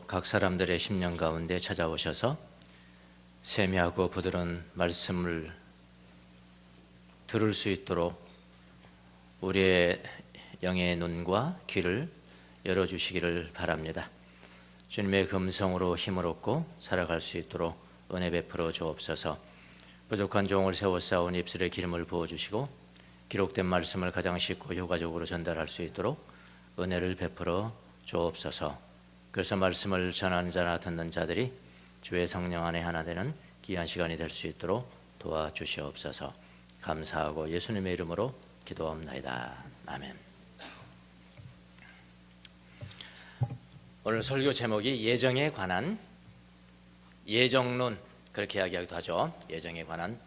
각 사람들의 심령 가운데 찾아오셔서 세미하고 부드러운 말씀을 들을 수 있도록 우리의 영의 눈과 귀를 열어주시기를 바랍니다. 주님의 금성으로 힘을 얻고 살아갈 수 있도록 은혜 베풀어 주옵소서. 부족한 종을 세워 쌓은 입술에 기름을 부어주시고 기록된 말씀을 가장 쉽고 효과적으로 전달할 수 있도록 은혜를 베풀어 주옵소서. 그래서 말씀을 전하는 자나 듣는 자들이 주의 성령 안에 하나 되는 귀한 시간이 될 수 있도록 도와주시옵소서. 감사하고 예수님의 이름으로 기도합나이다. 아멘. 오늘 설교 제목이 예정에 관한, 예정론 그렇게 이야기하기도 하죠. 예정에 관한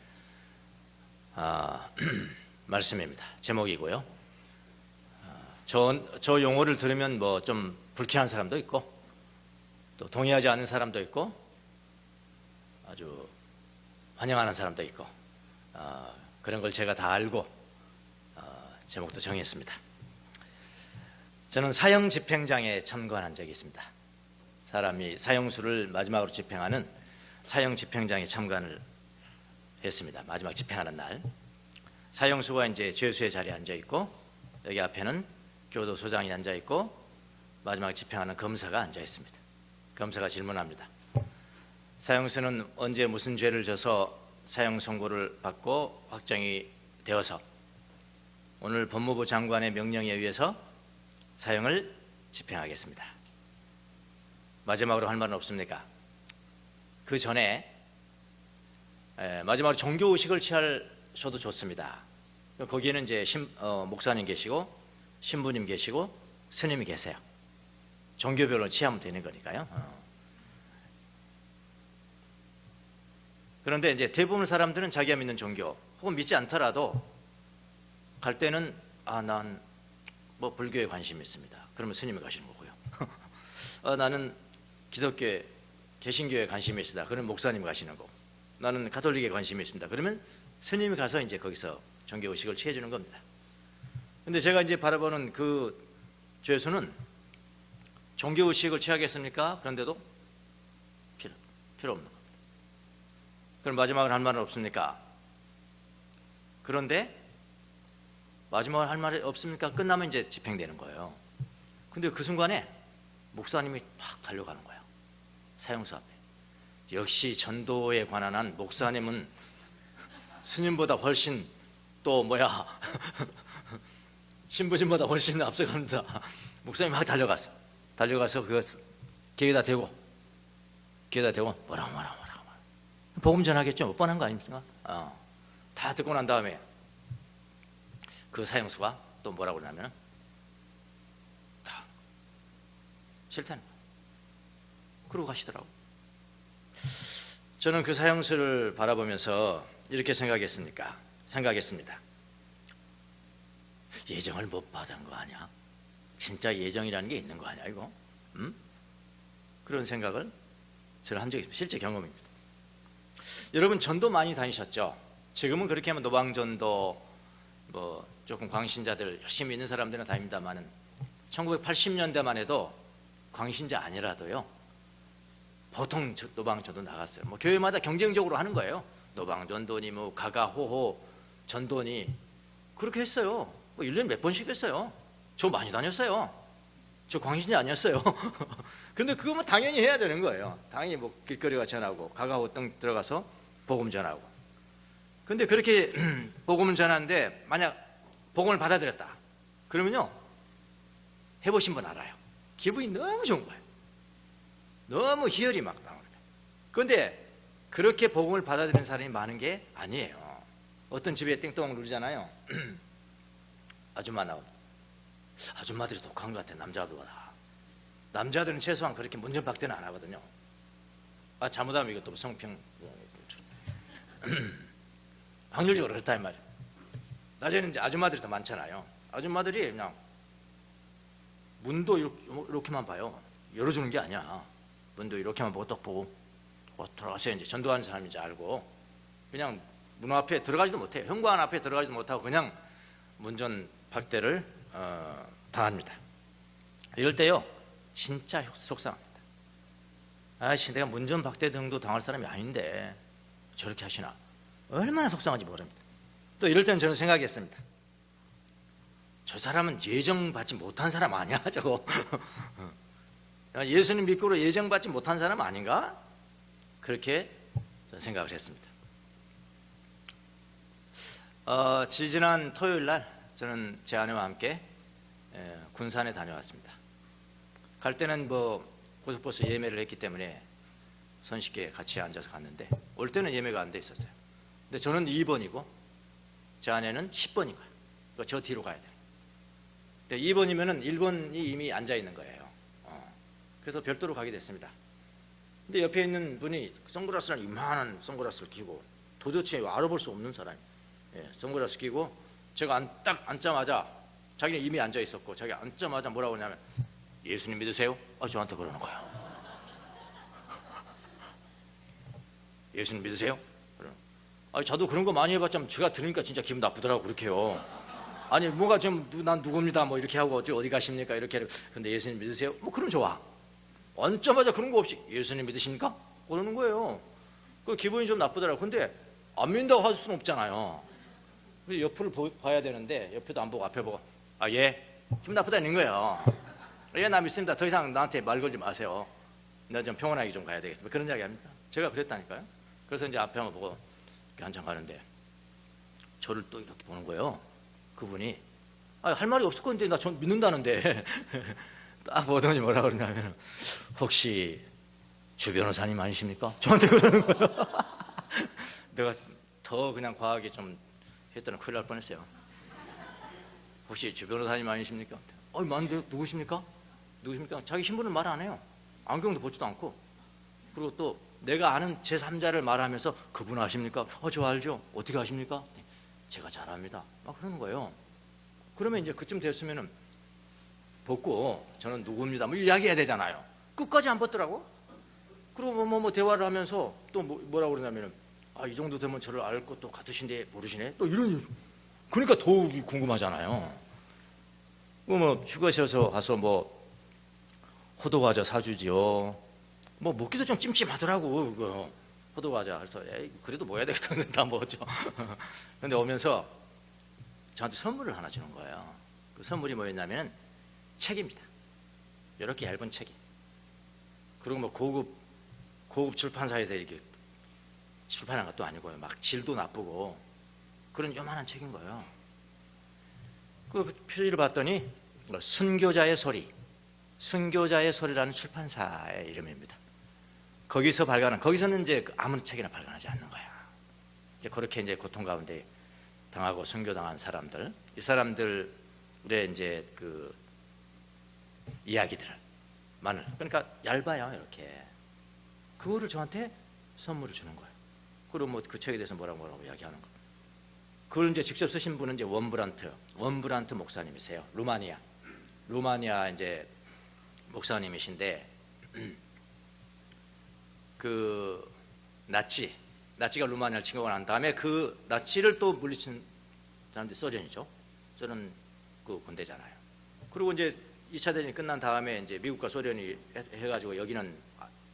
말씀입니다. 제목이고요. 저 용어를 들으면 뭐 좀 불쾌한 사람도 있고 또 동의하지 않는 사람도 있고 아주 환영하는 사람도 있고 그런 걸 제가 다 알고 제목도 정했습니다. 저는 사형 집행장에 참관한 적이 있습니다. 사람이 사형수를 마지막으로 집행하는 사형 집행장에 참관을 했습니다. 마지막 집행하는 날 사형수가 이제 죄수의 자리에 앉아 있고 여기 앞에는 교도소장이 앉아 있고 마지막 집행하는 검사가 앉아 있습니다. 검사가 질문합니다. 사형수는 언제 무슨 죄를 져서 사형 선고를 받고 확정이 되어서 오늘 법무부 장관의 명령에 의해서 사형을 집행하겠습니다. 마지막으로 할 말은 없습니까? 그 전에 마지막으로 종교의식을 취하셔도 좋습니다. 거기에는 이제 목사님 계시고 신부님 계시고 스님이 계세요. 종교별로 취하면 되는 거니까요. 그런데 이제 대부분 사람들은 자기가 믿는 종교 혹은 믿지 않더라도 갈 때는 난 뭐 불교에 관심이 있습니다. 그러면 스님이 가시는 거고요. 나는 기독교에 개신교에 관심이 있습니다. 그러면 목사님 가시는 거고, 나는 가톨릭에 관심이 있습니다. 그러면 스님이 가서 이제 거기서 종교의식을 취해 주는 겁니다. 근데 제가 이제 바라보는 그 죄수는 종교의식을 취하겠습니까? 그런데도 필요 없는 겁니다. 그럼 마지막으로 할 말은 없습니까? 그런데 마지막으로 할 말이 없습니까? 끝나면 이제 집행되는 거예요. 근데 그 순간에 목사님이 막 달려가는 거예요. 사형수 앞에. 역시 전도에 관한 한 목사님은 스님보다 훨씬 또 신부님보다 훨씬 앞서갑니다. 목사님이 막 달려가서 그거 귀에다 대고 뭐라고 복음 전하겠죠. 못 뻔한 거 아닙니까? 다 듣고 난 다음에 그 사형수가 또 뭐라고 그러냐면 다 싫다는 거예요. 그러고 가시더라고. 저는 그 사형수를 바라보면서 이렇게 생각했습니다. 예정을 못 받은 거 아니야? 진짜 예정이라는 게 있는 거 아니야 이거? 그런 생각을 저는 한 적이 있습니다. 실제 경험입니다. 여러분 전도 많이 다니셨죠? 지금은 그렇게 하면 노방전도 뭐 조금 광신자들 열심히 있는 사람들은 다닙니다만은 1980년대만 해도 광신자 아니라도요 보통 노방전도 나갔어요. 뭐 교회마다 경쟁적으로 하는 거예요. 노방전도니 뭐 가가호호 전도니 그렇게 했어요. 뭐 1년에 몇 번씩 했어요. 저 많이 다녔어요. 저 광신자 아니었어요. 근데 그거면 당연히 해야 되는 거예요. 당연히 뭐 길거리가 전하고 가가호 땅 들어가서 복음 전하고. 근데 그렇게 복음을 전하는데 만약 복음을 받아들였다 그러면요 해보신 분 알아요. 기분이 너무 좋은 거예요. 너무 희열이 막 나오는 거예요. 그런데 그렇게 복음을 받아들이는 사람이 많은 게 아니에요. 어떤 집에 땡땡 누르잖아요. 아줌마 나오고 아줌마들이 독한 것 같아. 남자들보다. 남자들은 최소한 그렇게 문전박대는 안 하거든요. 잘못하면 이것도 성평 확률적으로 그렇다 이 말이에요. 낮에는 이제 아줌마들이 더 많잖아요. 아줌마들이 그냥 문도 이렇게만 봐요. 열어주는 게 아니야. 문도 이렇게만 보고 떡 보고 들어가서 이제 전도하는 사람인지 알고 그냥 문 앞에 들어가지도 못해요. 현관 앞에 들어가지도 못하고 그냥 문전박대를 당합니다. 이럴 때요 진짜 속상합니다. 아씨 내가 문전박대 등도 당할 사람이 아닌데 저렇게 하시나, 얼마나 속상한지 모릅니다. 또 이럴 때는 저는 생각했습니다. 저 사람은 예정받지 못한 사람 아니야 저거. 예수님 믿고로 예정받지 못한 사람 아닌가? 그렇게 저는 생각을 했습니다. 지지난 토요일 날 저는 제 아내와 함께 군산에 다녀왔습니다. 갈 때는 뭐 고속버스 예매를 했기 때문에 손쉽게 같이 앉아서 갔는데, 올 때는 예매가 안 돼 있었어요. 근데 저는 2번이고 제 아내는 10번인 거예요. 그러니까 저 뒤로 가야 돼요. 2번이면은 1번이 이미 앉아 있는 거예요. 그래서 별도로 가게 됐습니다. 근데 옆에 있는 분이 선글라스를, 이만한 선글라스를 끼고 도저히 알아볼 수 없는 사람이, 선글라스 끼고 제가 딱 앉자마자, 자기는 이미 앉아 있었고 자기 앉자마자 뭐라고 하냐면 예수님 믿으세요? 저한테 그러는 거예요. 예수님 믿으세요? 저도 그런 거 많이 해봤자 제가 들으니까 진짜 기분 나쁘더라고. 그렇게요. 아니 뭔가 좀 난 누굽니다 뭐 이렇게 하고 어디 가십니까 이렇게. 근데 예수님 믿으세요? 뭐 그럼 좋아. 앉자마자 그런 거 없이 예수님 믿으십니까? 그러는 거예요. 그 기분이 좀 나쁘더라고. 근데 안 믿는다고 할 수는 없잖아요. 옆을 봐야 되는데 옆에도 안 보고 앞에 보고 예 기분 나쁘다는 거예요. 예, 나 믿습니다. 더 이상 나한테 말 걸지 마세요. 나 좀 평온하게 좀 가야 되겠습니다. 그런 이야기 합니다. 제가 그랬다니까요. 그래서 이제 앞에 한번 보고 이렇게 한참 가는데 저를 또 이렇게 보는 거예요. 그분이 할 말이 없을 건데 나 전 믿는다는데 딱 보더니 뭐라 그러냐면 혹시 주 변호사님 아니십니까? 저한테 그러는 거예요. 내가 더 그냥 과하게 좀 했더니 큰일 날 뻔했어요. 혹시 주 변호사님 아니십니까? 맞는데 누구십니까? 자기 신분은 말 안 해요. 안경도 벗지도 않고. 그리고 또 내가 아는 제3자를 말하면서 그분 아십니까? 저 알죠. 어떻게 아십니까? 제가 잘 압니다. 막 그러는 거예요. 그러면 이제 그쯤 됐으면은 벗고 저는 누구입니다 뭐 이야기해야 되잖아요. 끝까지 안 벗더라고. 그리고 뭐 대화를 하면서 또 뭐라고 그러냐면은 이 정도 되면 저를 알 것도 같으신데 모르시네. 또 이런. 그러니까 더욱이 궁금하잖아요. 뭐 휴가셔서 가서 뭐 호두과자 사주지요. 뭐 먹기도 좀 찜찜하더라고. 그거 호두과자. 그래서 그래도 먹어야 되겠다. 다 먹었죠. 근데 오면서 저한테 선물을 하나 주는 거예요. 그 선물이 뭐였냐면 책입니다. 이렇게 얇은 책이. 그리고 뭐 고급 출판사에서 이렇게 출판한 것도 아니고요. 막 질도 나쁘고 그런 요만한 책인 거예요. 그 표지를 봤더니 순교자의 소리라는 출판사의 이름입니다. 거기서는 이제 아무 책이나 발간하지 않는 거야. 이제 그렇게 이제 고통 가운데 당하고 순교당한 사람들, 이 사람들의 이제 그 이야기들을 그러니까 얇아요. 이렇게 그거를 저한테 선물을 주는 거예요. 그리고 뭐 그 책에 대해서 뭐라고 이야기하는 거. 그걸 이제 직접 쓰신 분은 이제 원브란트 목사님이세요. 루마니아 이제 목사님이신데 그 나치가 루마니아를 침공을 한 다음에 그 나치를 또 물리친 사람들이 소련이죠. 소련 그 군대잖아요. 그리고 이제 2차 대전이 끝난 다음에 이제 미국과 소련이 해가지고 여기는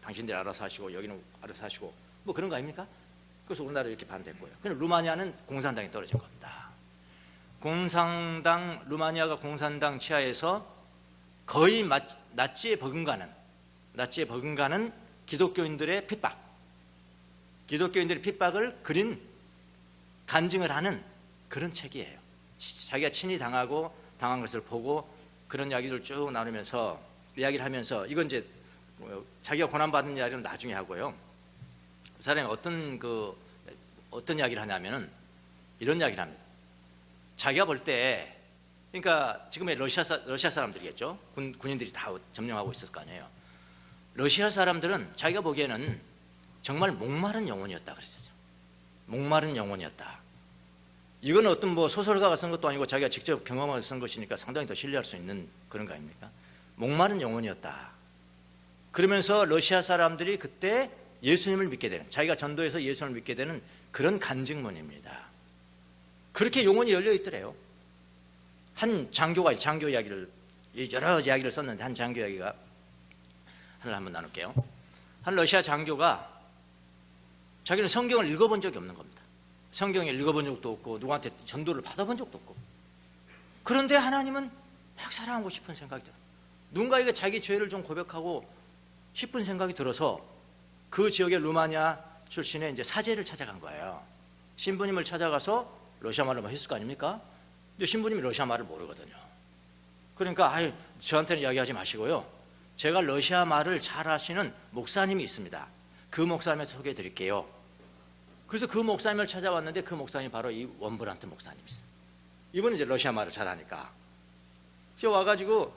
당신들이 알아서 하시고 여기는 알아서 하시고 뭐 그런 거 아닙니까? 그래서 우리나라 이렇게 반대했고요. 근데 루마니아는 공산당이 떨어진 겁니다. 루마니아가 공산당 치하에서 거의 나치에 버금가는 기독교인들의 핍박을 그린 간증을 하는 그런 책이에요. 자기가 친히 당한 것을 보고 그런 이야기를 쭉 나누면서 이야기를 하면서 이건 이제 자기가 고난받은 이야기는 나중에 하고요. 그 사람이 어떤 이야기를 하냐면은 이런 이야기를 합니다. 자기가 볼 때 그러니까 지금의 러시아 사람들이겠죠. 군인들이 다 점령하고 있었을 거 아니에요. 러시아 사람들은 자기가 보기에는 정말 목마른 영혼이었다 그랬죠. 목마른 영혼이었다. 이건 어떤 뭐 소설가가 쓴 것도 아니고 자기가 직접 경험해서 쓴 것이니까 상당히 더 신뢰할 수 있는 그런 거 아닙니까? 목마른 영혼이었다. 그러면서 러시아 사람들이 그때 예수님을 믿게 되는, 자기가 전도해서 예수님을 믿게 되는 그런 간증문입니다. 그렇게 영혼이 열려 있더래요. 한 장교 이야기를 여러 이야기를 썼는데 한 장교 이야기가 하나를 한번 나눌게요. 한 러시아 장교가 자기는 성경을 읽어본 적이 없는 겁니다. 성경을 읽어본 적도 없고 누구한테 전도를 받아본 적도 없고, 그런데 하나님은 막 사랑하고 싶은 생각이 들어요. 누군가에게 자기 죄를 좀 고백하고 싶은 생각이 들어서 그 지역의 루마니아 출신의 이제 사제를 찾아간 거예요. 신부님을 찾아가서 러시아 말을 했을 거 아닙니까? 근데 신부님이 러시아 말을 모르거든요. 그러니까 저한테는 이야기하지 마시고요, 제가 러시아 말을 잘 하시는 목사님이 있습니다. 그 목사님을 소개해 드릴게요. 그래서 그 목사님을 찾아왔는데 그 목사님이 바로 이 원브란트 목사님이세요. 이분은 이제 러시아 말을 잘하니까 저 와가지고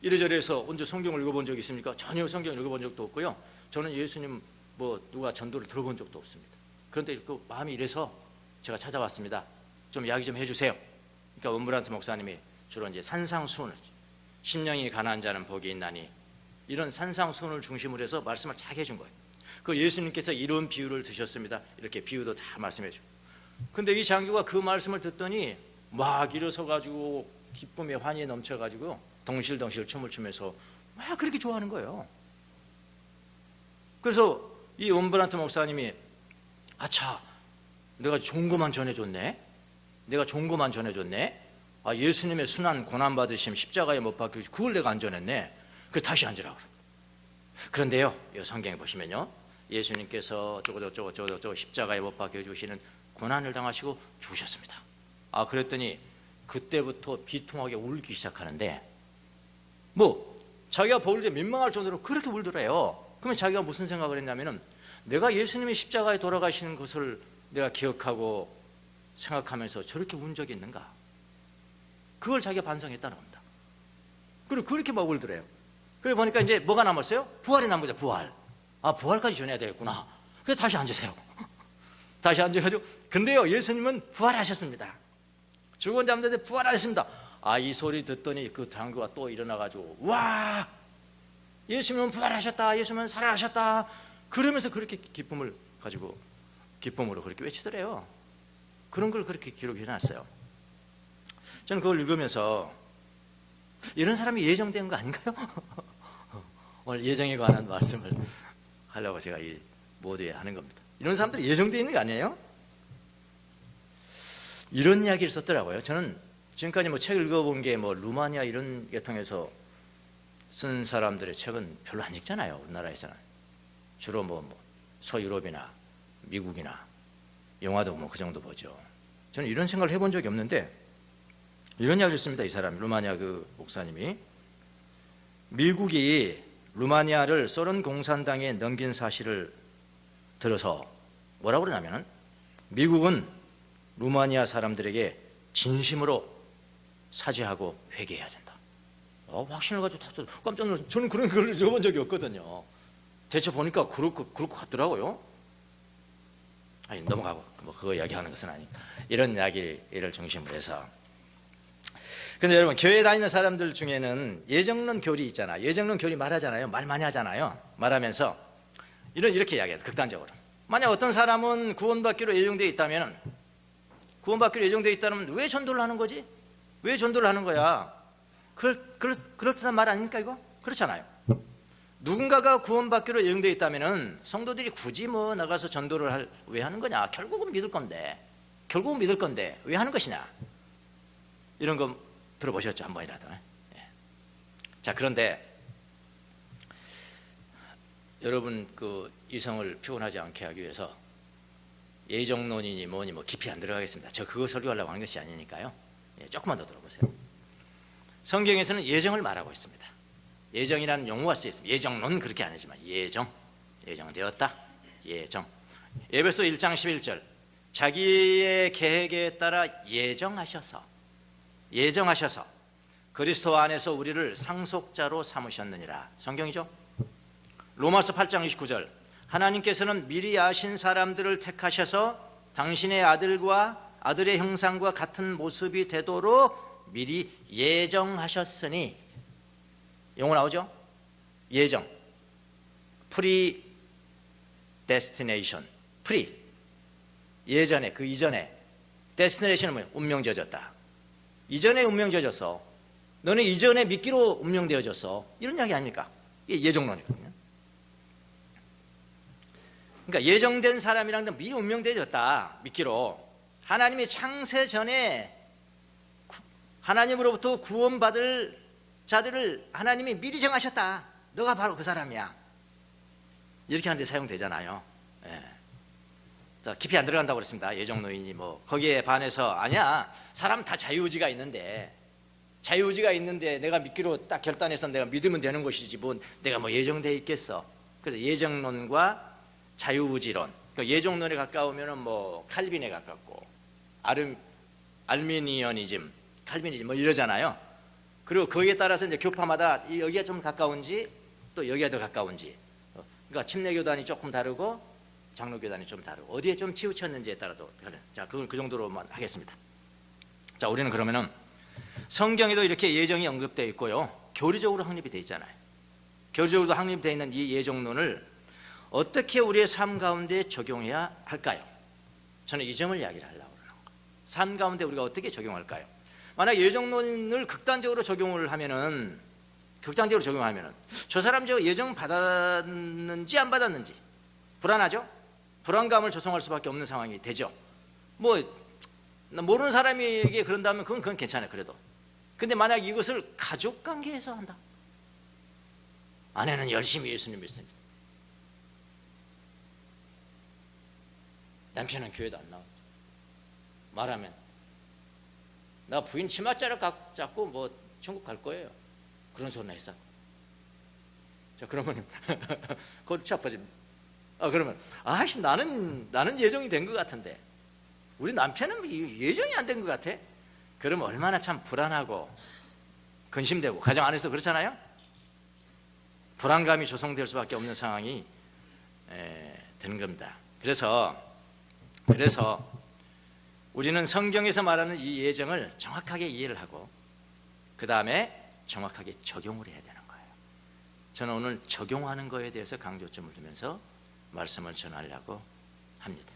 이래저래 해서 언제 성경을 읽어본 적이 있습니까? 전혀 성경을 읽어본 적도 없고요, 저는 예수님 뭐 누가 전도를 들어본 적도 없습니다. 그런데 그 마음이 이래서 제가 찾아왔습니다. 좀 이야기 좀 해주세요. 그러니까 원브란트 목사님이 주로 이제 산상수훈을, 심령이 가난한 자는 복이 있나니, 이런 산상수훈을 중심으로 해서 말씀을 잘 해준 거예요. 그 예수님께서 이런 비유를 드셨습니다. 이렇게 비유도 다 말씀해 주고. 근데 이 장교가 그 말씀을 듣더니 막 일어서 가지고 기쁨에 환희에 넘쳐 가지고 덩실덩실 춤을 추면서 막 그렇게 좋아하는 거예요. 그래서 이 원브란트 목사님이 아차, 내가 좋은 것만 전해줬네. 내가 좋은 것만 전해줬네. 아, 예수님의 순환 고난 받으심 십자가에 못 박히고 그걸 내가 안 전했네. 그 다시 앉으라고 그래. 그런데요, 이 성경에 보시면요, 예수님께서 저거 십자가에 못 박혀 주시는 고난을 당하시고 죽으셨습니다. 아, 그랬더니 그때부터 비통하게 울기 시작하는데, 뭐 자기가 볼 때 민망할 정도로 그렇게 울더래요. 그러면 자기가 무슨 생각을 했냐면은, 내가 예수님이 십자가에 돌아가시는 것을 내가 기억하고 생각하면서 저렇게 운 적이 있는가? 그걸 자기가 반성했다는 겁니다. 그리고 그렇게 막 울더래요. 그래 보니까 이제 뭐가 남았어요? 부활이 남은 거죠. 부활. 아, 부활까지 전해야 되겠구나. 그래서 다시 앉으세요. 다시 앉아가지고, 근데요, 예수님은 부활하셨습니다. 죽은 자인데 부활하셨습니다. 아, 이 소리 듣더니 그 장교가 또 일어나가지고, 와, 예수님은 부활하셨다, 예수님은 살아나셨다, 그러면서 그렇게 기쁨을 가지고 기쁨으로 그렇게 외치더래요. 그런 걸 그렇게 기록해 놨어요. 저는 그걸 읽으면서 이런 사람이 예정된 거 아닌가요? 오늘 예정에 관한 말씀을 하려고 제가 이 모두에 하는 겁니다. 이런 사람들이 예정되어 있는 거 아니에요? 이런 이야기를 썼더라고요. 저는 지금까지 뭐 책을 읽어본 게 뭐 루마니아 이런 계통에서 쓴 사람들의 책은 별로 안 읽잖아요. 우리나라에서는 주로 뭐 서유럽이나 미국이나 영화도 뭐 그 정도 보죠. 저는 이런 생각을 해본 적이 없는데 이런 이야기를 했습니다. 이 사람이, 루마니아 그 목사님이, 미국이 루마니아를 소련 공산당에 넘긴 사실을 들어서 뭐라고 그러냐면은, 미국은 루마니아 사람들에게 진심으로 사죄하고 회개해야 된다. 확신을 가지고 다 깜짝 놀랐어요. 저는 그런 걸 읽어본 적이 없거든요. 대체 보니까 그럴 것 같더라고요. 아니, 넘어가고 뭐 그거 이야기하는 것은 아니니까 이런 이야기를 중심으로 해서. 근데 여러분, 교회 다니는 사람들 중에는 예정론 교리 있잖아요. 예정론 교리 말하잖아요. 말 많이 하잖아요. 말하면서 이렇게 이야기해요. 극단적으로, 만약 어떤 사람은 구원받기로 예정되어 있다면, 구원받기로 예정되어 있다면 왜 전도를 하는 거지? 왜 전도를 하는 거야? 그렇다는 말 아닙니까 이거? 그렇잖아요. 누군가가 구원받기로 예정되어 있다면 성도들이 굳이 뭐 나가서 전도를 왜 하는 거냐? 결국은 믿을 건데 왜 하는 것이냐? 이런 거 들어보셨죠? 한 번이라도. 예. 자, 그런데 여러분, 그 이성을 피곤하지 않게 하기 위해서 예정론이니 뭐니 뭐 깊이 안 들어가겠습니다. 저 그거 설교하려고 하는 것이 아니니까요. 예, 조금만 더 들어보세요. 성경에서는 예정을 말하고 있습니다. 예정이라는 용어가 쓰여 있습니다. 예정론 그렇게 안 하지만 예정되었다. 예정. 에베소 1장 11절, 자기의 계획에 따라 예정하셔서 그리스도 안에서 우리를 상속자로 삼으셨느니라. 성경이죠. 로마서 8장 29절, 하나님께서는 미리 아신 사람들을 택하셔서 당신의 아들의 형상과 같은 모습이 되도록 미리 예정하셨으니. 용어 나오죠? 예정, predestination, 예전에, 그 이전에, destination은 뭐예요? 운명 지어졌다. 이전에 운명 지어졌어. 너는 이전에 믿기로 운명 되어졌어. 이런 이야기 아닙니까? 이게 예정론이거든요. 그러니까 예정된 사람이랑도 미운명되어졌다. 믿기로 하나님이 창세 전에 하나님으로부터 구원받을 자들을 하나님이 미리 정하셨다. 너가 바로 그 사람이야. 이렇게 하는데 사용되잖아요. 예. 깊이 안 들어간다고 그랬습니다. 예정노인이 뭐 거기에 반해서 아니야, 사람 다 자유의지가 있는데 내가 믿기로 딱 결단해서 내가 믿으면 되는 것이지 뭐 내가 뭐 예정돼 있겠어. 그래서 예정론과 자유의지론, 그러니까 예정론에 가까우면 뭐 칼빈에 가깝고 알미니언이즘, 칼빈이즘 뭐 이러잖아요. 그리고 거기에 따라서 이제 교파마다 여기가 좀 가까운지 또 여기가 더 가까운지, 그러니까 침례교단이 조금 다르고 장로교단이 좀 다르고 어디에 좀 치우쳤는지에 따라도. 자, 그 정도로만 하겠습니다. 자, 우리는 그러면은 성경에도 이렇게 예정이 언급되어 있고요, 교리적으로 확립이 되어 있잖아요. 교리적으로도 확립되어 있는 이 예정론을 어떻게 우리의 삶 가운데 적용해야 할까요? 저는 이 점을 이야기를 하려고 하는 거예요. 삶 가운데 우리가 어떻게 적용할까요? 만약 예정론을 극단적으로 적용을 하면은, 저 사람 저 예정 받았는지 안 받았는지 불안하죠? 불안감을 조성할 수밖에 없는 상황이 되죠. 뭐 모르는 사람에게 그런다면 그건 괜찮아요. 그래도. 근데 만약 이것을 가족 관계에서 한다. 아내는 열심히 예수님 믿습니다. 남편은 교회도 안 나와. 말하면 나 부인 치맛자를 잡고 뭐 천국 갈 거예요. 그런 소리나 했어. 자, 그러면 골치 아파집니다. 그러면 아이씨, 나는 예정이 된 것 같은데 우리 남편은 예정이 안 된 것 같아. 그러면 얼마나 참 불안하고 근심되고, 가정 안에서 그렇잖아요. 불안감이 조성될 수밖에 없는 상황이 되는 겁니다. 그래서 우리는 성경에서 말하는 이 예정을 정확하게 이해를 하고 그 다음에 정확하게 적용을 해야 되는 거예요. 저는 오늘 적용하는 거에 대해서 강조점을 두면서 말씀을 전하려고 합니다.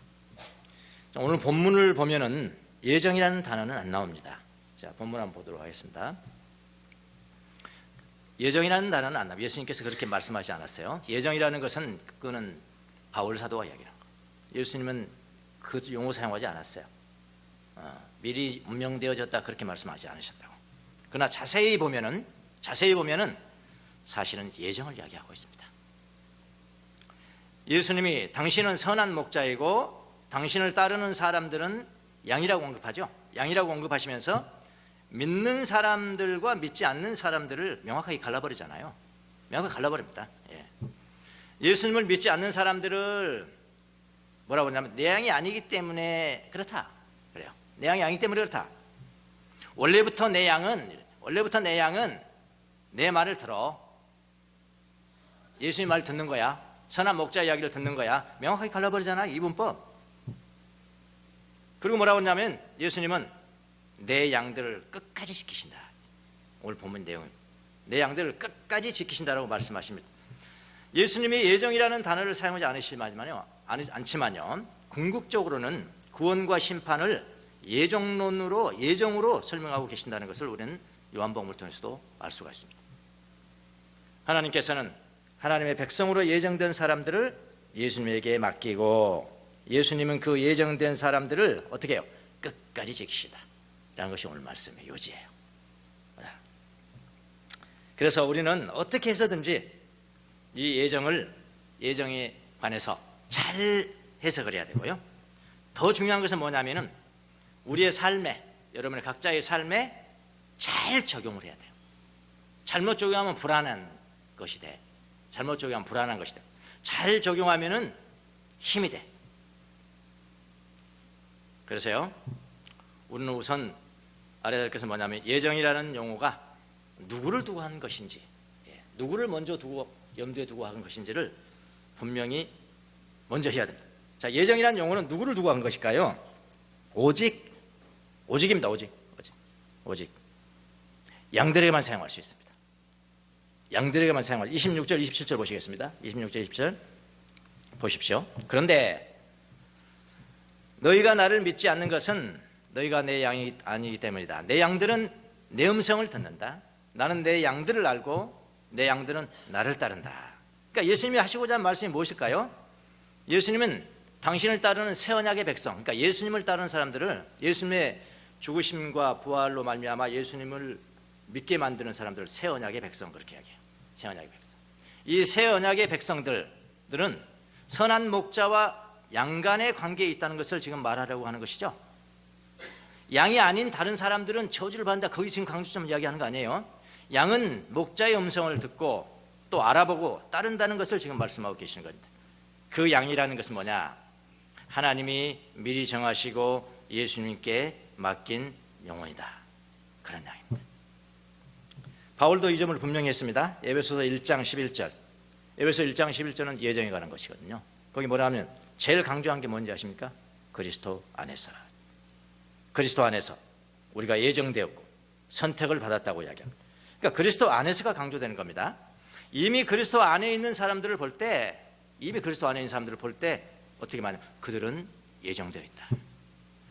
오늘 본문을 보면은 예정이라는 단어는 안 나옵니다. 자, 본문 한번 보도록 하겠습니다. 예정이라는 단어는 안 나옵니다. 예수님께서 그렇게 말씀하지 않았어요. 예정이라는 것은 그거는 바울 사도가 이야기한 거예요. 예수님은 그 용어 사용하지 않았어요. 미리 운명되어졌다 그렇게 말씀하지 않으셨다고. 그러나 자세히 보면은 사실은 예정을 이야기하고 있습니다. 예수님이 당신은 선한 목자이고 당신을 따르는 사람들은 양이라고 언급하죠. 양이라고 언급하시면서 믿는 사람들과 믿지 않는 사람들을 명확하게 갈라버리잖아요. 명확하게 갈라버립니다. 예수님을 믿지 않는 사람들을 뭐라고 하냐면 내 양이 아니기 때문에 그렇다 그래요. 내 양이 아니기 때문에 그렇다. 원래부터 내 양은 내 말을 들어. 예수님 말 듣는 거야. 선한 목자 이야기를 듣는 거야. 명확하게 갈라버리잖아, 이분법. 그리고 뭐라고 하냐면 예수님은 내 양들을 끝까지 지키신다. 오늘 본문 내용은 내 양들을 끝까지 지키신다라고 말씀하십니다. 예수님이 예정이라는 단어를 사용하지 않지만요, 궁극적으로는 구원과 심판을 예정으로 설명하고 계신다는 것을 우리는 요한복음을 통해서도 알 수가 있습니다. 하나님께서는 하나님의 백성으로 예정된 사람들을 예수님에게 맡기고 예수님은 그 예정된 사람들을 어떻게 해요? 끝까지 지키시다 라는 것이 오늘 말씀의 요지예요. 그래서 우리는 어떻게 해서든지 이 예정에 관해서 잘 해석을 해야 되고요, 더 중요한 것은 뭐냐면은 우리의 삶에, 여러분의 각자의 삶에 잘 적용을 해야 돼요. 잘못 적용하면 불안한 것이 돼. 잘 적용하면은 힘이 돼. 그래서요, 우리는 우선 알아야 될 것은 뭐냐면 예정이라는 용어가 누구를 두고 한 것인지, 누구를 먼저 두고 염두에 두고 한 것인지를 분명히 먼저 해야 됩니다. 자, 예정이라는 용어는 누구를 두고 한 것일까요? 오직입니다. 오직 양들에게만 사용할 수 있습니다. 양들에게만 사용할 26절 27절 보시겠습니다. 26절 27절 보십시오. 그런데 너희가 나를 믿지 않는 것은 너희가 내 양이 아니기 때문이다. 내 양들은 내 음성을 듣는다. 나는 내 양들을 알고 내 양들은 나를 따른다. 그러니까 예수님이 하시고자 하는 말씀이 무엇일까요? 예수님은 당신을 따르는 새 언약의 백성, 그러니까 예수님을 따르는 사람들을, 예수님의 죽으심과 부활로 말미암아 예수님을 믿게 만드는 사람들을 새 언약의 백성, 그렇게 이야기해요. 새 언약의 백성. 이 새 언약의 백성들은 선한 목자와 양 간의 관계에 있다는 것을 지금 말하려고 하는 것이죠. 양이 아닌 다른 사람들은 저주를 받는다, 거기 지금 강조점 이야기하는 거 아니에요. 양은 목자의 음성을 듣고 또 알아보고 따른다는 것을 지금 말씀하고 계시는 겁니다. 그 양이라는 것은 뭐냐? 하나님이 미리 정하시고 예수님께 맡긴 영혼이다, 그런 양입니다. 바울도 이 점을 분명히 했습니다. 에베소서 1장 11절. 에베소 1장 11절은 예정에 관한 것이거든요. 거기 뭐라 하면 제일 강조한 게 뭔지 아십니까? 그리스도 안에서. 그리스도 안에서 우리가 예정되었고 선택을 받았다고 이야기합니다. 그러니까 그리스도 안에서가 강조되는 겁니다. 이미 그리스도 안에 있는 사람들을 볼 때, 어떻게 말하냐면 그들은 예정되어 있다.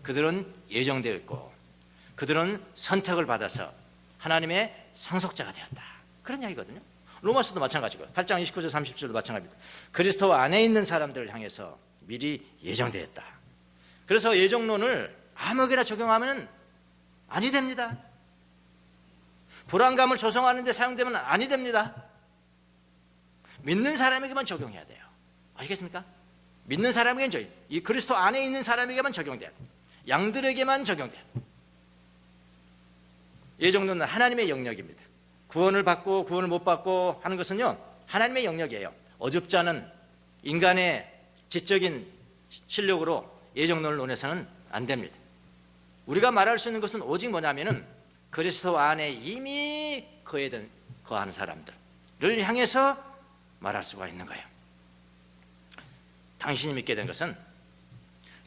그들은 예정되어 있고 그들은 선택을 받아서 하나님의 상속자가 되었다, 그런 이야기거든요. 로마서도 마찬가지고요. 8장 29절 30절도 마찬가지입니다. 그리스도 안에 있는 사람들을 향해서 미리 예정되었다. 그래서 예정론을 아무에게나 적용하면 아니 됩니다. 불안감을 조성하는 데 사용되면 아니 됩니다. 믿는 사람에게만 적용해야 돼요. 아시겠습니까? 믿는 사람에게는, 이 그리스도 안에 있는 사람에게만 적용돼야 돼요. 양들에게만 적용돼야 돼요. 예정론은 하나님의 영역입니다. 구원을 받고 구원을 못 받고 하는 것은요, 하나님의 영역이에요. 어줍지 않은 인간의 지적인 실력으로 예정론을 논해서는 안 됩니다. 우리가 말할 수 있는 것은 오직 뭐냐면은 그리스도 안에 이미 거하는 사람들을 향해서 말할 수가 있는 거예요. 당신이 믿게 된 것은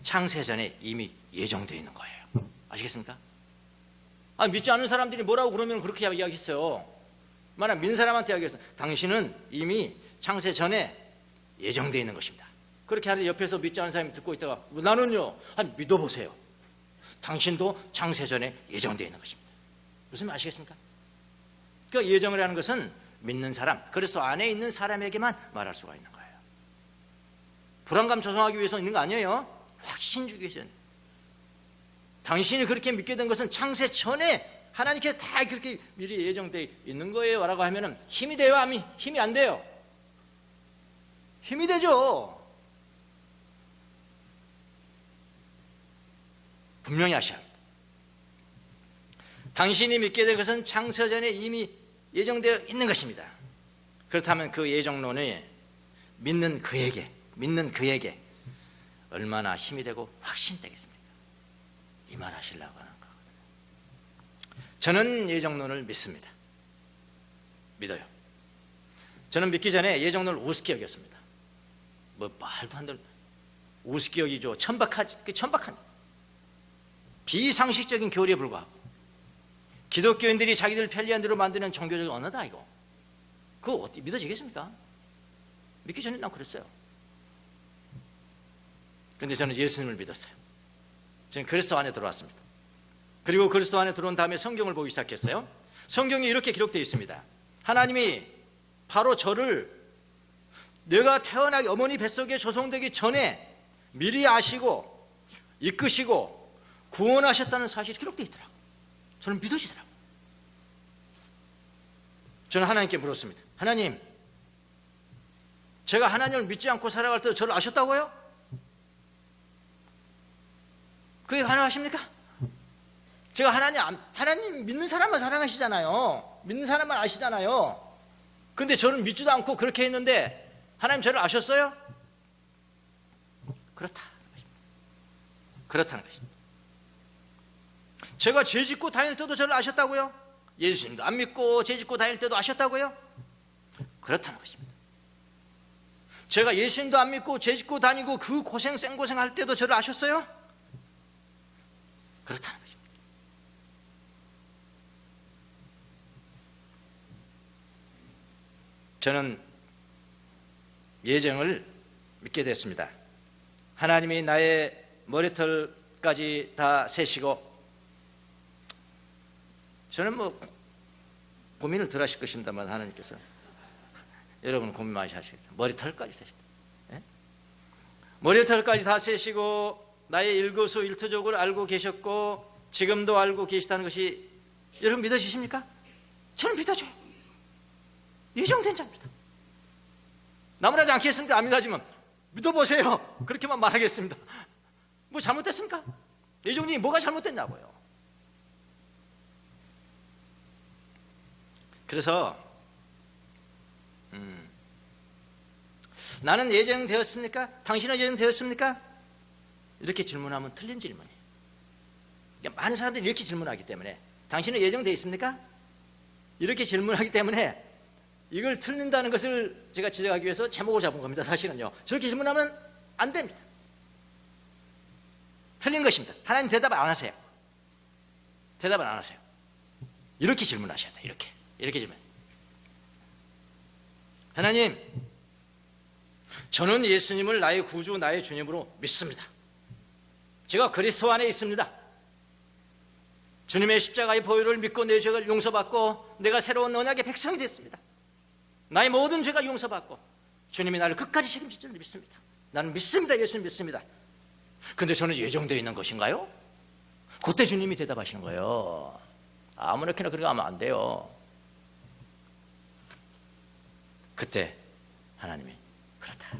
창세전에 이미 예정되어 있는 거예요. 아시겠습니까? 믿지 않는 사람들이 뭐라고 그러면 그렇게 이야기했어요. 만약 믿는 사람한테 이야기했어요. 당신은 이미 창세전에 예정되어 있는 것입니다. 그렇게 하는데 옆에서 믿지 않는 사람이 듣고 있다가 나는요, 믿어보세요. 당신도 창세전에 예정되어 있는 것입니다. 무슨 말 아시겠습니까? 그러니까 예정이라는 것은 믿는 사람, 그리스도 안에 있는 사람에게만 말할 수가 있는 거예요. 불안감 조성하기 위해서 있는 거 아니에요. 확신 주기 위해서. 당신이 그렇게 믿게 된 것은 창세 전에 하나님께서 다 그렇게 미리 예정되어 있는 거예요 라고 하면 힘이 돼요? 힘이 안 돼요? 힘이 되죠. 분명히 하셔야 합니다. 당신이 믿게 된 것은 창세전에 이미 예정되어 있는 것입니다. 그렇다면 그 예정론이 믿는 그에게 얼마나 힘이 되고 확신되겠습니까? 이 말 하시려고 하는 거거든요. 저는 예정론을 믿습니다. 믿어요. 저는 믿기 전에 예정론을 우습게 여겼습니다. 말도 안 되는 우습게 여기죠. 천박한 비상식적인 교리에 불과하고 기독교인들이 자기들 편리한 대로 만드는 종교적인 언어다 이거. 그거 어떻게 믿어지겠습니까? 믿기 전에 난 그랬어요. 그런데 저는 예수님을 믿었어요. 저는 그리스도 안에 들어왔습니다. 그리고 그리스도 안에 들어온 다음에 성경을 보기 시작했어요. 성경에 이렇게 기록되어 있습니다. 하나님이 바로 저를 내가 태어나기 어머니 뱃속에 조성되기 전에 미리 아시고 이끄시고 구원하셨다는 사실이 기록되어 있더라고요. 저는 믿어지더라고요. 저는 하나님께 물었습니다. 하나님, 제가 하나님을 믿지 않고 살아갈 때도 저를 아셨다고요? 그게 가능하십니까? 제가 하나님 믿는 사람만 사랑하시잖아요. 믿는 사람만 아시잖아요. 근데 저는 믿지도 않고 그렇게 했는데 하나님 저를 아셨어요? 그렇다는 것입니다. 제가 죄 짓고 다닐 때도 저를 아셨다고요? 예수님도 안 믿고 죄 짓고 다닐 때도 아셨다고요? 그렇다는 것입니다. 제가 예수님도 안 믿고 죄 짓고 다니고 그 생고생 할 때도 저를 아셨어요? 그렇다는 것입니다. 저는 예정을 믿게 됐습니다. 하나님이 나의 머리털까지 다 세시고, 저는 고민을 덜 하실 것입니다만 하나님께서 여러분 고민 많이 하시겠다. 머리털까지 세시다. 예? 머리털까지 다 세시고 나의 일거수일투족을 알고 계셨고 지금도 알고 계시다는 것이 여러분 믿어지십니까? 저는 믿어줘요. 예정된 자입니다. 나무라지 않겠습니까? 안 믿어지면 믿어보세요. 그렇게만 말하겠습니다. 뭐 잘못됐습니까? 예정님이 뭐가 잘못됐냐고요. 그래서 나는 예정되었습니까? 당신은 예정되었습니까? 이렇게 질문하면 틀린 질문이에요. 그러니까 많은 사람들이 이렇게 질문하기 때문에 당신은 예정되어 있습니까? 이렇게 질문하기 때문에 이걸 틀린다는 것을 제가 지적하기 위해서 제목을 잡은 겁니다. 사실은요. 저렇게 질문하면 안 됩니다. 틀린 것입니다. 하나님 대답을 안 하세요. 대답을 안 하세요. 이렇게 질문하셔야 돼요. 이렇게 질문. 하나님, 저는 예수님을 나의 구주, 나의 주님으로 믿습니다. 제가 그리스도 안에 있습니다. 주님의 십자가의 보혈을 믿고 내 죄를 용서받고 내가 새로운 언약의 백성이 됐습니다. 나의 모든 죄가 용서받고 주님이 나를 끝까지 책임질 줄 믿습니다. 나는 믿습니다. 예수님 믿습니다. 근데 저는 예정되어 있는 것인가요? 그때 주님이 대답하시는 거예요. 아무렇게나 그렇게 하면 안 돼요. 그때 하나님이 그렇다.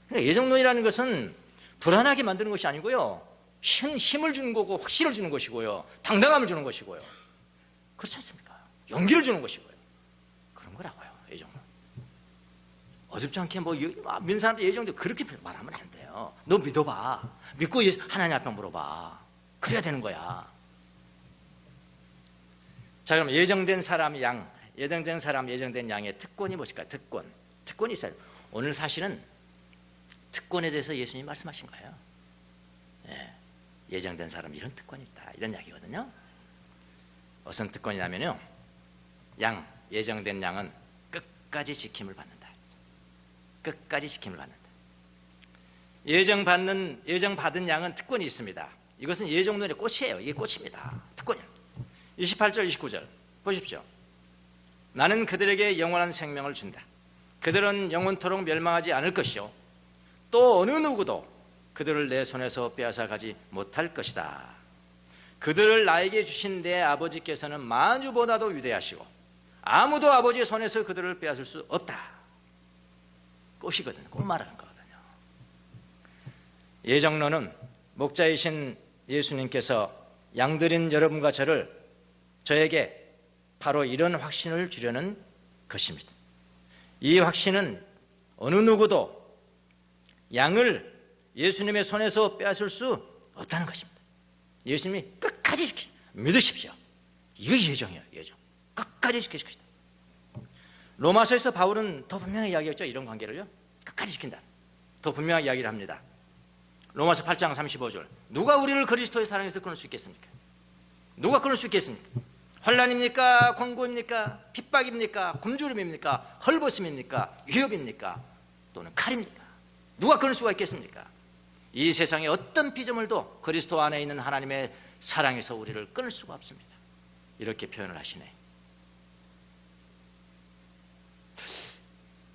그러니까 예정론이라는 것은 불안하게 만드는 것이 아니고요, 힘을 주는 거고 확신을 주는 것이고요, 당당함을 주는 것이고요, 그렇지 않습니까? 용기를 주는 것이고요, 그런 거라고요. 예정론 어줍지 않게 믿는 사람들 예정돼 그렇게 말하면 안 돼요. 너 믿어봐. 믿고 하나님 앞에 물어봐. 그래야 되는 거야. 자, 그럼 예정된 사람 양, 예정된 사람, 예정된 양의 특권이 무엇일까요? 특권이 있어요. 오늘 사실은 특권에 대해서 예수님이 말씀하신 거예요. 예정된 사람 이런 특권이 있다, 이런 이야기거든요. 어떤 특권이냐면요, 예정된 양은 끝까지 지킴을 받는다. 끝까지 지킴을 받는다. 예정받은 양은 특권이 있습니다. 이것은 예정론의 꽃이에요. 이게 꽃입니다. 특권이에요. 28절 29절 보십시오. 나는 그들에게 영원한 생명을 준다. 그들은 영원토록 멸망하지 않을 것이요, 또 어느 누구도 그들을 내 손에서 빼앗아 가지 못할 것이다. 그들을 나에게 주신 내 아버지께서는 만유보다도 위대하시고 아무도 아버지의 손에서 그들을 빼앗을 수 없다. 꽃이거든요. 꽃 말하는 거거든요. 예정론은 목자이신 예수님께서 양들인 여러분과 저에게 바로 이런 확신을 주려는 것입니다. 이 확신은 어느 누구도 양을 예수님의 손에서 빼앗을 수 없다는 것입니다. 예수님이 끝까지 믿으십시오. 이거 예정이에요. 예정. 끝까지 지킬 것이다. 로마서에서 바울은 더 분명히 이야기했죠. 이런 관계를요, 끝까지 지킨다. 더 분명하게 이야기를 합니다. 로마서 8장 35절. 누가 우리를 그리스도의 사랑에서 끊을 수 있겠습니까? 누가 끊을 수 있겠습니까? 환난입니까? 권고입니까? 핍박입니까? 굶주림입니까? 헐벗음입니까? 위협입니까? 또는 칼입니까? 누가 끊을 수가 있겠습니까? 이 세상의 어떤 피조물도 그리스도 안에 있는 하나님의 사랑에서 우리를 끊을 수가 없습니다. 이렇게 표현을 하시네.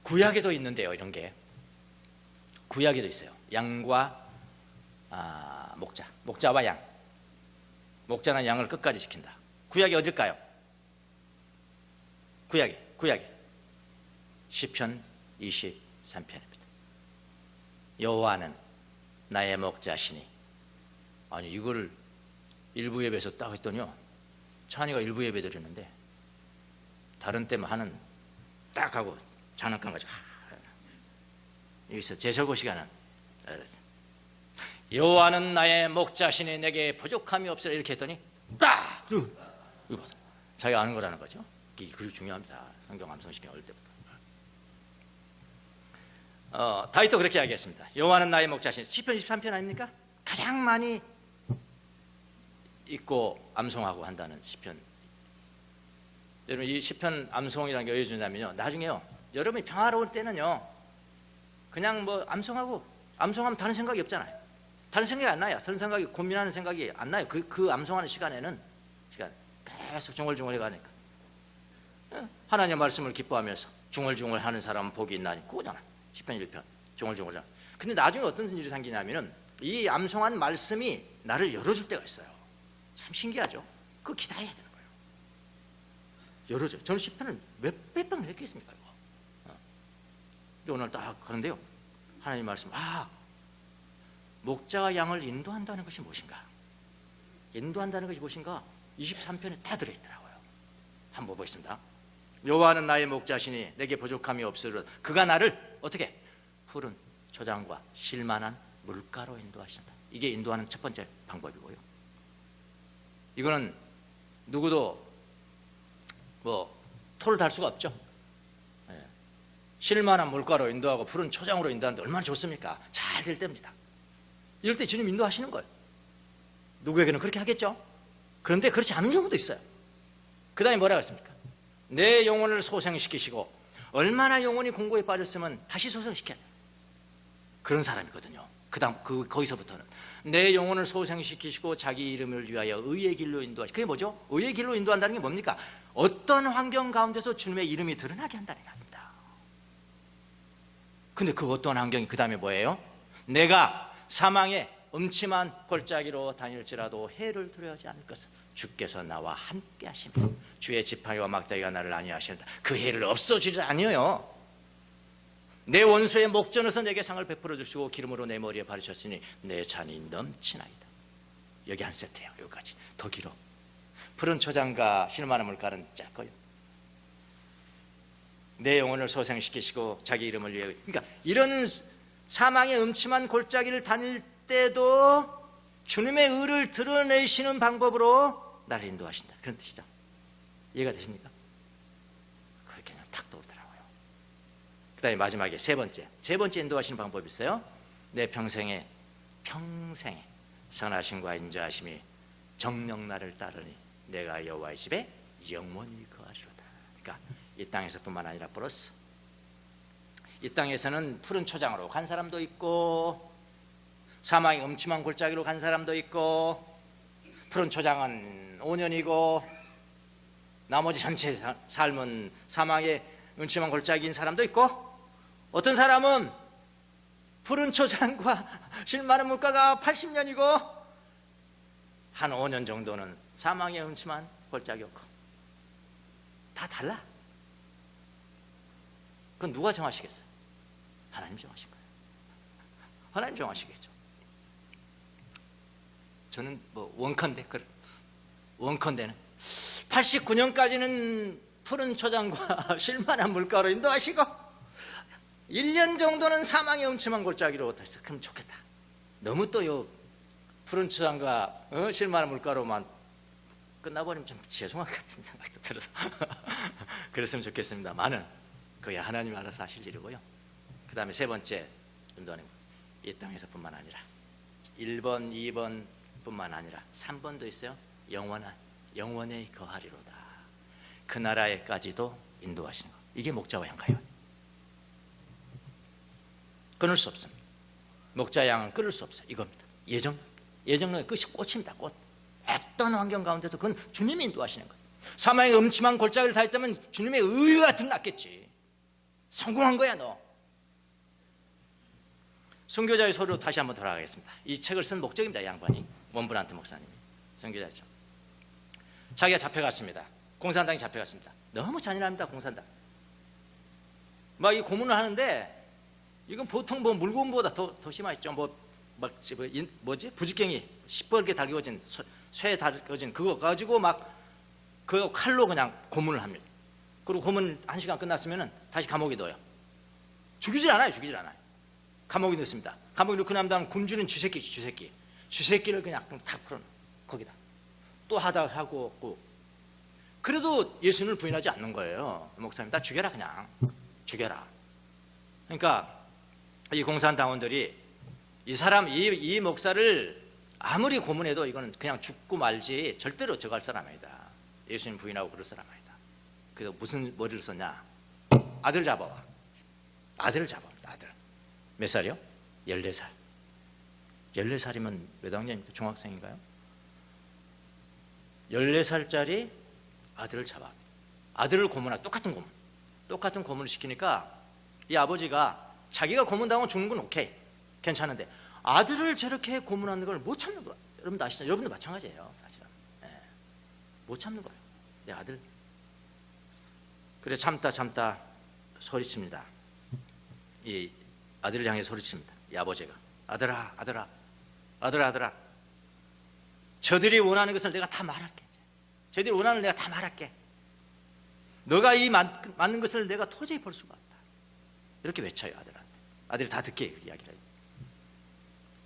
구약에도 있는데요, 이런 게. 구약에도 있어요. 양과 목자와 양. 목자는 양을 끝까지 지킨다. 구약이 어딜까요? 구약이 시편 23편입니다. 여호와는 나의 목자시니. 아니, 이거를 일부 예배에서 딱 했더니요, 찬이가 일부 예배 드렸는데 다른 때만 하는 딱 하고 장난감 가지고 여기서 제 설교 시간은 여호와는 나의 목자시니 내게 부족함이 없으라 이렇게 했더니 딱! 이거 봐, 자기가 아는 거라는 거죠. 이게 그리고 중요합니다. 성경 암송시키는 어릴 때부터. 다윗도 그렇게 이야기했습니다. 여호와는 나의 목자시니. 시편 23편 아닙니까? 가장 많이 읽고 암송하고 한다는 시편. 여러분, 이 시편 암송이라는 게 왜 주냐면요, 나중에요, 여러분이 평화로울 때는요, 그냥 암송하면 다른 생각이 없잖아요. 다른 생각이 안 나요. 다른 생각이, 고민하는 생각이 안 나요. 그 암송하는 시간에는 계속 중얼중얼 해가니까. 하나님의 말씀을 기뻐하면서 중얼중얼 하는 사람은 복이 있나니, 그거잖아. 시편 1편 중얼중얼. 근데 나중에 어떤 일이 생기냐면은 이 암송한 말씀이 나를 열어줄 때가 있어요. 참 신기하죠. 그거 기다려야 되는 거예요. 열어줘요. 저는 시편을 몇백 번을 했겠습니까 이거. 오늘 딱 그런데요, 하나님 말씀, 목자가 양을 인도한다는 것이 무엇인가? 인도한다는 것이 무엇인가? 23편에 다 들어있더라고요. 한번 보겠습니다. 여호와는 나의 목자시니 내게 부족함이 없으리로다. 그가 나를 어떻게? 푸른 초장과 쉴만한 물가로 인도하신다. 이게 인도하는 첫 번째 방법이고요. 이거는 누구도 토를 달 수가 없죠. 쉴만한 물가로 인도하고 푸른 초장으로 인도하는데 얼마나 좋습니까? 잘 될 때입니다. 이럴 때 주님 인도하시는 거예요. 누구에게는 그렇게 하겠죠. 그런데 그렇지 않은 경우도 있어요. 그 다음에 뭐라고 했습니까? 내 영혼을 소생시키시고, 얼마나 영혼이 공고에 빠졌으면 다시 소생시켜야 돼요. 그런 사람이거든요. 그 다음 거기서부터는 내 영혼을 소생시키시고 자기 이름을 위하여 의의 길로 인도하시고, 그게 뭐죠? 의의 길로 인도한다는 게 뭡니까? 어떤 환경 가운데서 주님의 이름이 드러나게 한다는 게 아닙니다. 근데 그 어떤 환경이 그 다음에 뭐예요? 내가 사망의 음침한 골짜기로 다닐지라도 해를 두려워하지 않을 것은 주께서 나와 함께 하시며 주의 지팡이와 막대기가 나를 안위하시는다. 그 해를 없어지지 아니에요. 내 원수의 목전에서 내게 상을 베풀어 주시고 기름으로 내 머리에 바르셨으니 내 잔이 넘치나이다. 여기 한 세트예요. 여기까지. 더 길어. 푸른 초장과 쉴만한 물가는 짧고요. 내 영혼을 소생시키시고 자기 이름을 위해, 그러니까 이런 사망의 음침한 골짜기를 다닐 때도 주님의 의를 드러내시는 방법으로 나를 인도하신다. 그런 뜻이죠. 이해가 되십니까? 그렇게 그냥 탁 떠오르더라고요. 그 다음에 마지막에 세 번째 인도하시는 방법이 있어요. 내 평생에 선하심과 인자하심이 정녕 나를 따르니 내가 여호와의 집에 영원히 거하리로다. 그러니까 이 땅에서뿐만 아니라 플러스, 이 땅에서는 푸른 초장으로 간 사람도 있고, 사망의 음침한 골짜기로 간 사람도 있고, 푸른 초장은 5년이고 나머지 전체 삶은 사망의 음침한 골짜기인 사람도 있고, 어떤 사람은 푸른 초장과 쉴만한 물가가 80년이고 한 5년 정도는 사망의 음침한 골짜기였고, 다 달라. 그건 누가 정하시겠어요? 하나님 정하신 거예요. 하나님 정하시겠죠. 저는 원컨대는 89년까지는 푸른 초장과 쉴만한 물가로 인도하시고 1년 정도는 사망의 음침한 골짜기로, 그럼 좋겠다. 너무 또 푸른 초장과 쉴만한 물가로만 끝나버리면 좀 죄송할 것 같은 생각도 들어서 그랬으면 좋겠습니다만은 그게 하나님이 알아서 하실 일이고요. 그 다음에 세 번째 인도하는, 이 땅에서뿐만 아니라 1번, 2번 뿐만 아니라 3번도 있어요. 영원에 거하리로다. 그 나라에까지도 인도하시는 것. 이게 목자와 양가요. 끊을 수 없습니다. 목자 양은 끊을 수 없어요. 이겁니다. 예정론의 끝이 꽃입니다. 꽃. 어떤 환경 가운데서 그건 주님이 인도하시는 거예요. 사망의 음침한 골짜기를 다했다면 주님의 의가 드러났겠지. 성공한 거야 너. 순교자의 소리로 다시 한번 돌아가겠습니다. 이 책을 쓴 목적입니다. 양반이, 원브란트 목사님이. 순교자죠. 자기가 잡혀갔습니다. 공산당이 잡혀갔습니다. 너무 잔인합니다. 공산당. 막 이 고문을 하는데 이건 보통 물고문보다 더 심하죠. 부직갱이 시뻘게 달겨진 쇠에 달겨진 그거 가지고 막 그 칼로 그냥 고문을 합니다. 그리고 고문 1시간 끝났으면 다시 감옥에 넣어요. 죽이질 않아요. 감옥에 넣습니다. 감옥에 넣고 난 다음 굶주린 쥐새끼를 그냥 탁 풀어놓고 거기다 또 하고 없고, 그래도 예수님을 부인하지 않는 거예요. 목사님, 나 죽여라, 그냥 죽여라. 그러니까 이 공산당원들이 이 목사를 아무리 고문해도 이거는 그냥 죽고 말지 절대로 저갈 사람 아니다. 예수님 부인하고 그럴 사람 아니다. 그래서 무슨 머리를 썼냐? 아들 잡아와. 아들. 몇 살이요? 14살. 14살이면 몇 학년입니까? 중학생인가요? 14살짜리 아들을 잡아. 아들을 고문하고 똑같은 고문을 시키니까 이 아버지가 자기가 고문당하고 죽는 건 오케이. 괜찮은데 아들을 저렇게 고문하는 걸 못 참는 거야. 여러분도 아시죠? 여러분도 마찬가지예요, 사실은. 예. 못 참는 거예요. 내 아들. 그래 참다 소리칩니다. 이 아들을 향해 소리칩니다. 이 아버지가 아들아. 저들이 원하는 것을 내가 다 말할게. 저들이 원하는 걸 내가 다 말할게. 너가 이 맞는 것을 내가 도저히 볼 수가 없다. 이렇게 외쳐요, 아들한테. 아들이 다 듣게 그 이야기를.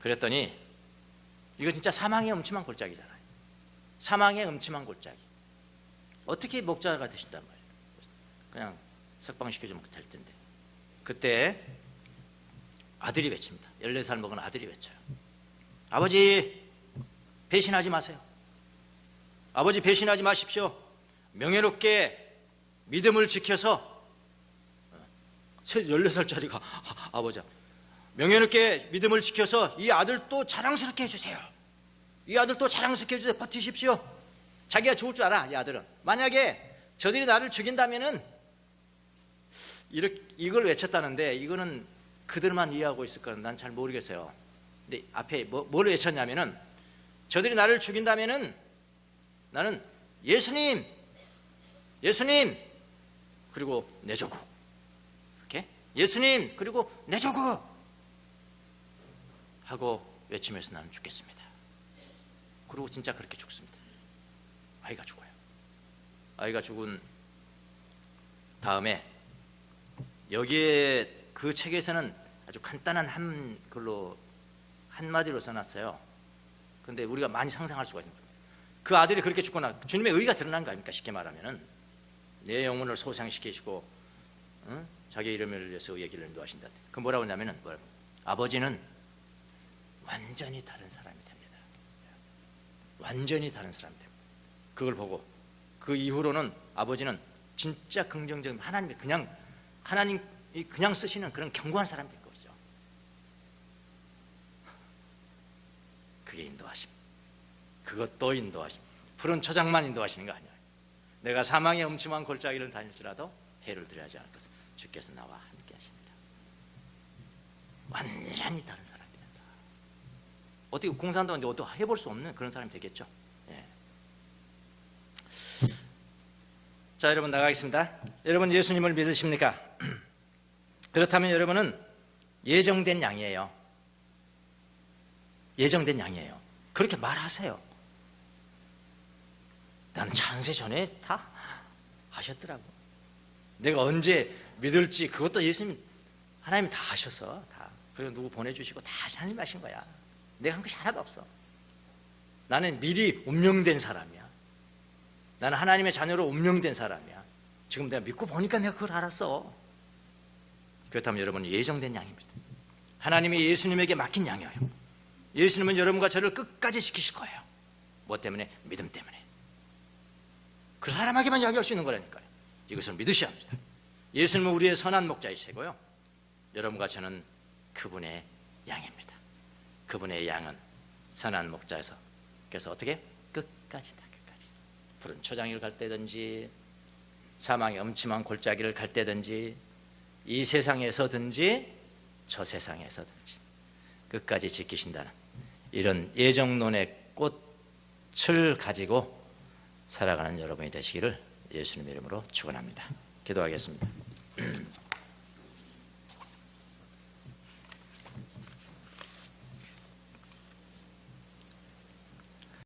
그랬더니 이거 진짜 사망의 음침한 골짜기잖아요. 사망의 음침한 골짜기. 어떻게 목자가 되신단 말이에요. 그냥 석방시켜주면 될 텐데. 그때 아들이 외칩니다. 14살 먹은 아들이 외쳐요. 아버지 배신하지 마세요. 아버지 배신하지 마십시오. 명예롭게 믿음을 지켜서 14살짜리가 아버지 명예롭게 믿음을 지켜서 이 아들 또 자랑스럽게 해주세요. 이 아들 또 자랑스럽게 해주세요. 버티십시오. 자기가 죽을 줄 알아. 이 아들은 만약에 저들이 나를 죽인다면은 이걸 외쳤다는데 이거는 그들만 이해하고 있을 거는 난 잘 모르겠어요. 근데 앞에 뭘 외쳤냐면은 저들이 나를 죽인다면은 나는 예수님 그리고 내 조국 이렇게 예수님 그리고 내 조국 하고 외치면서 나는 죽겠습니다. 그리고 진짜 그렇게 죽습니다. 아이가 죽어요. 아이가 죽은 다음에 여기에 그 책에서는 아주 간단한 한마디로 써놨어요. 근데 우리가 많이 상상할 수가 있는 거예요. 그 아들이 그렇게 죽거나 주님의 의가 드러난 거 아닙니까? 쉽게 말하면은 내 영혼을 소상시키시고 자기 이름을 위해서 의의 길을 인도하신다. 그 뭐라고 하냐면은 아버지는 완전히 다른 사람이 됩니다. 완전히 다른 사람이 됩니다. 그걸 보고 그 이후로는 아버지는 진짜 긍정적인 하나님이 그냥 쓰시는 그런 견고한 사람이 된 거죠. 그게 인도하심. 그것도 인도하심. 푸른 초장만 인도하시는 거 아니에요. 내가 사망의 음침한 골짜기를 다닐지라도 해를 들여하지 않을 것을 주께서 나와 함께 하십니다. 완전히 다른 사람이 된다. 어떻게 공산당인데 어떻게 해볼 수 없는 그런 사람이 되겠죠. 예. 자, 여러분 나가겠습니다. 여러분 예수님을 믿으십니까? 그렇다면 여러분은 예정된 양이에요. 예정된 양이에요. 그렇게 말하세요. 나는 창세 전에 다 하셨더라고. 내가 언제 믿을지 그것도 예수님 하나님이 다 하셔서 다 그리고 누구 보내주시고 다 하나님 하신 거야. 내가 한 것이 하나도 없어. 나는 미리 운명된 사람이야. 나는 하나님의 자녀로 운명된 사람이야. 지금 내가 믿고 보니까 내가 그걸 알았어. 그렇다면 여러분은 예정된 양입니다. 하나님이 예수님에게 맡긴 양이에요. 예수님은 여러분과 저를 끝까지 지키실 거예요. 뭐 때문에? 믿음 때문에. 그 사람에게만 이야기할 수 있는 거라니까요. 이것을 믿으셔야 합니다. 예수님은 우리의 선한 목자이시고요, 여러분과 저는 그분의 양입니다. 그분의 양은 선한 목자에서 그래서 어떻게? 끝까지다. 끝까지. 푸른 초장을 갈 때든지 사망의 음침한 골짜기를 갈 때든지 이 세상에서든지 저 세상에서든지 끝까지 지키신다는 이런 예정론의 꽃을 가지고 살아가는 여러분이 되시기를 예수님의 이름으로 축원합니다. 기도하겠습니다.